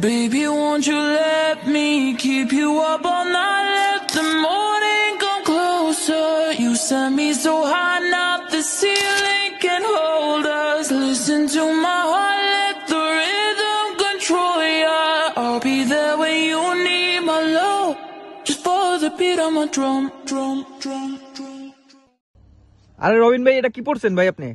Baby, won't you let me keep you up all night? Let the morning come closer. You send me so high, not the ceiling can hold us. Listen to my heart, let the rhythm control ya. I'll be there when you need my love. Just follow the beat of my drum. আরে রবিন ভাই, এটা কি পড়ছেন ভাই আপনি?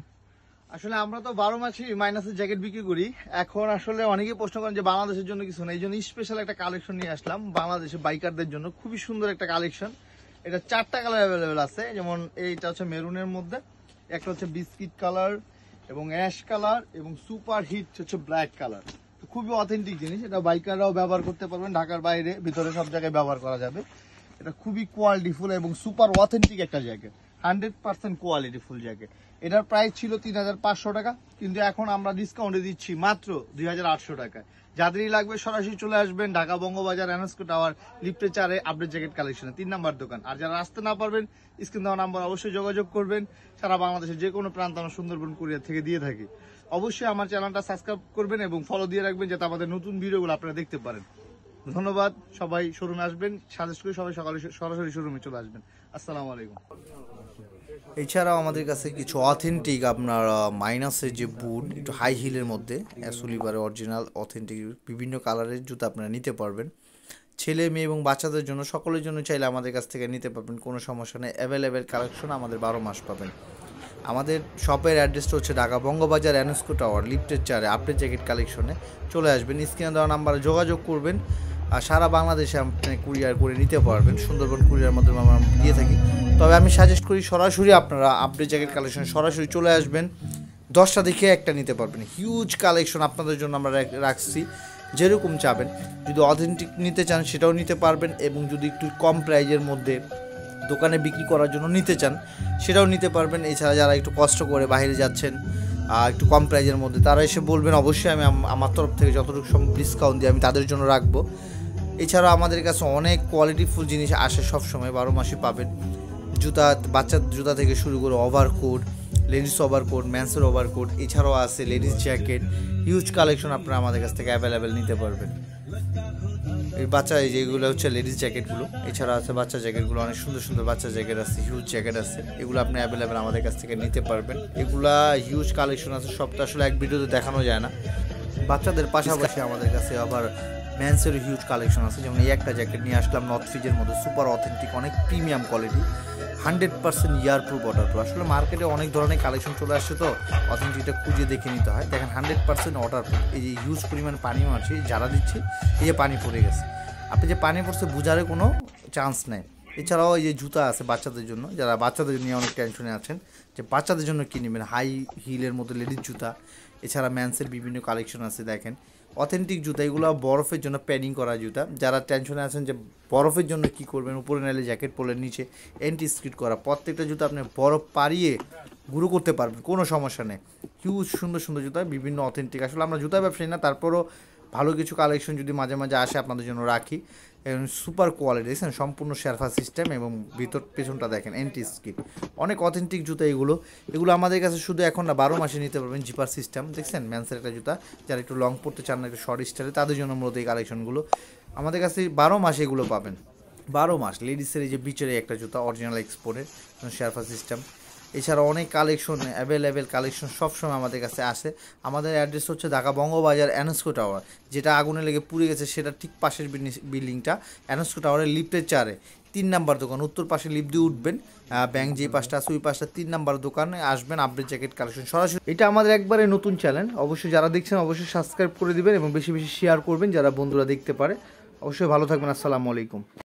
আসলে আমরা তো 12 মাসই মাইনাসের জ্যাকেট বিক্রি করি। এখন আসলে অনেকেই প্রশ্ন করেন যে বাংলাদেশের জন্য কিছু না, এই জন্য স্পেশাল একটা কালেকশন নিয়ে আসলাম বাংলাদেশের বাইকারদের জন্য। খুবই সুন্দর একটা কালেকশন। এটা 4টা কালার অ্যাভেলেবেল আছে, যেমন এইটা হচ্ছে মেরুনের মধ্যে, একটা হচ্ছে বিস্কিট কালার এবং অ্যাশ কালার এবং সুপার হিট হচ্ছে ব্ল্যাক কালার। খুবই অথেন্টিক জিনিস, এটা বাইকাররাও ব্যবহার করতে পারবেন, ঢাকার বাইরে ভিতরে সব জায়গায় ব্যবহার করা যাবে। এটা খুবই কোয়ালিটিফুল এবং সুপার অথেন্টিক একটা জ্যাকেট, 100% কোয়ালিটি ফুল জ্যাকেট। এটার প্রাইস ছিল 3500 টাকা, কিন্তু এখন আমরা ডিসকাউন্টে দিচ্ছি মাত্র 2800 টাকায়। যাদেরই লাগবে সরাসরি চলে আসবেন ঢাকা বঙ্গবাজার এনএসকো টাওয়ার লিফটে 4 আপডেট জ্যাকেট কালেকশনে 3 নাম্বার দোকান। আর যারা আসতে না পারবেন স্ক্রিন দেওয়া নাম্বার অবশ্যই যোগাযোগ করবেন। সারা বাংলাদেশের যে কোনো প্রান্ত আমরা সুন্দরবন কুরিয়ার থেকে দিয়ে থাকি। অবশ্যই আমার চ্যানেলটা সাবস্ক্রাইব করবেন এবং ফলো দিয়ে রাখবেন, যাতে আমাদের নতুন ভিডিওগুলো আপনারা দেখতে পারেন। ধন্যবাদ। সবাই শোরুমে আসবেন, সাজেস্ট করে সবাই সকালে সরাসরি শোরুমে চলে আসবেন। আসসালামু আলাইকুম। এছাড়াও আমাদের কাছে কিছু অথেন্টিক আপনার মাইনাসের যে বুট, একটু হাই হিলের মধ্যে অ্যাসুলিবারে অরিজিনাল অথেন্টিক বিভিন্ন কালারের জুতো আপনারা নিতে পারবেন। ছেলে মেয়ে এবং বাচ্চাদের জন্য সকলের জন্য চাইলে আমাদের কাছ থেকে নিতে পারবেন, কোনো সমস্যা নেই। অ্যাভেলেবেল কালেকশন আমাদের 12 মাস পাবেন। আমাদের শপের অ্যাড্রেসটা হচ্ছে ঢাকা বঙ্গবাজার এনএসকো টাওয়ার লিফটের 4 আপডেট জ্যাকেট কালেকশনে চলে আসবেন। স্ক্রিনে দেওয়া নাম্বারে যোগাযোগ করবেন। আর সারা বাংলাদেশে আপনি কুরিয়ার করে নিতে পারবেন, সুন্দরবন কুরিয়ার মাধ্যমে আমরা দিয়ে থাকি। তবে আমি সাজেস্ট করি সরাসরি আপনারা আপডেট জ্যাকেট কালেকশনে সরাসরি চলে আসবেন, 10টা দেখে একটা নিতে পারবেন। হিউজ কালেকশন আপনাদের জন্য আমরা রাখছি, যেরকম চাবেন। যদি অথেন্টিক নিতে চান সেটাও নিতে পারবেন, এবং যদি একটু কম প্রাইজের মধ্যে দোকানে বিক্রি করার জন্য নিতে চান সেটাও নিতে পারবেন। এছাড়া যারা একটু কষ্ট করে বাইরে যাচ্ছেন একটু কম প্রাইজের মধ্যে, তারা এসে বলবেন, অবশ্যই আমি আমার তরফ থেকে যতটুকু সম্ভব ডিসকাউন্ট দিয়ে আমি তাদের জন্য রাখবো। এছাড়াও আমাদের কাছে অনেক কোয়ালিটিফুল জিনিস আসে সবসময়, 12 মাসই পাবেন। জুতা, বাচ্চার জুতা থেকে শুরু করে ওভারকোট, লেডিস ওভারকোট, ম্যান্সের ওভারকোট, এছাড়াও আছে লেডিস জ্যাকেট। হিউজ কালেকশন আপনারা আমাদের কাছ থেকে অ্যাভেলেবেল নিতে পারবেন। এই বাচ্চা, এই যেগুলো হচ্ছে লেডিস জ্যাকেটগুলো, এছাড়া আছে বাচ্চা জ্যাকেটগুলো, অনেক সুন্দর সুন্দর বাচ্চা জ্যাকেট আছে, হিউজ জ্যাকেট আছে, এগুলো আপনি অ্যাভেলেবেল আমাদের কাছ থেকে নিতে পারবেন। এগুলা হিউজ কালেকশন আছে, সবটা আসলে এক ভিডিওতে দেখানো যায় না। বাচ্চাদের পাশাপাশি আমাদের কাছে আবার ম্যান্সেরও হিউজ কালেকশন আছে, যেমন এই একটা জ্যাকেট নিয়ে আসলাম নর্থ ফ্রিজের মধ্যে, সুপার অথেন্টিক, অনেক প্রিমিয়াম কোয়ালিটি, 100% ইয়ার প্রুফ, ওয়াটার প্রুফ। আসলে মার্কেটে অনেক ধরনের কালেকশন চলে আসছে, তো অথেন্টিকটা খুঁজে দেখে নিতে হয়। দেখেন 100% ওয়াটার প্রুফ। এই যে হিউজ পরিমাণ পানিও আছে, যারা দিচ্ছে এই যে পানি পড়ে গেছে, আপনি যে পানি পড়ছে বুঝারে কোনো চান্স নেই। এছাড়াও এই যে জুতা আছে বাচ্চাদের জন্য, যারা বাচ্চাদের নিয়ে অনেক টেনশনে আছেন যে বাচ্চাদের জন্য কী নেবেন, হাই হিলের মতো লেডিস জুতা। এছাড়া ম্যান্সের বিভিন্ন কালেকশন আছে, দেখেন অথেন্টিক জুতা, এগুলো বরফের জন্য প্যাডিং করা জুতা। যারা টেনশনে আছেন যে বরফের জন্য কি করবেন, উপরে নাইলে জ্যাকেট পরলেন, নিচে অ্যান্টি স্কিড করা, প্রত্যেকটা জুতা আপনি বরফ পাড়িয়ে গুঁড়ো করতে পারবেন, কোনো সমস্যা নেই। হিউজ সুন্দর সুন্দর জুতা, বিভিন্ন অথেন্টিক। আসলে আমরা জুতা ব্যবসায়ী না, তারপরও ভালো কিছু কালেকশন যদি মাঝে মাঝে আসে আপনাদের জন্য রাখি। এবং সুপার কোয়ালিটি, দেখছেন সম্পূর্ণ শেরফা সিস্টেম, এবং ভিতর পেছনটা দেখেন অ্যান্টি স্কিড, অনেক অথেন্টিক জুতা এগুলো আমাদের কাছে শুধু এখন না 12 মাসে নিতে পারবেন। জিপার সিস্টেম, দেখছেন ম্যান্সের একটা জুতা, যারা একটু লং পড়তে চান না, একটু শর্ট স্টাইলে, তাদের জন্য মূলত এই কালেকশনগুলো আমাদের কাছে 12 মাসে এগুলো পাবেন। 12 মাস লেডিসের এই যে বিচের একটা জুতা, অরিজিনাল এক্সপোর্টের শেরফা সিস্টেম। এছাড়া অনেক কালেকশন, অ্যাভেলেবেল কালেকশন সবসময় আমাদের কাছে আসে। আমাদের অ্যাড্রেস হচ্ছে ঢাকা বঙ্গবাজার এনএসকো টাওয়ার, যেটা আগুনে লেগে পুড়ে গেছে সেটা ঠিক পাশের বিল্ডিংটা, এনএসকো টাওয়ারের লিফটের 4 3 নাম্বার দোকান। উত্তর পাশে লিফট দিয়ে উঠবেন, ব্যাংক যে পাশটা আছে ওই পাশটা 3 নাম্বার দোকানে আসবেন। আপডেট জ্যাকেট কালেকশন সরাসরি, এটা আমাদের একবারে নতুন চ্যানেল, অবশ্যই যারা দেখছেন অবশ্যই সাবস্ক্রাইব করে দিবেন এবং বেশি বেশি শেয়ার করবেন, যারা বন্ধুরা দেখতে পারে। অবশ্যই ভালো থাকবেন। আসসালামু আলাইকুম।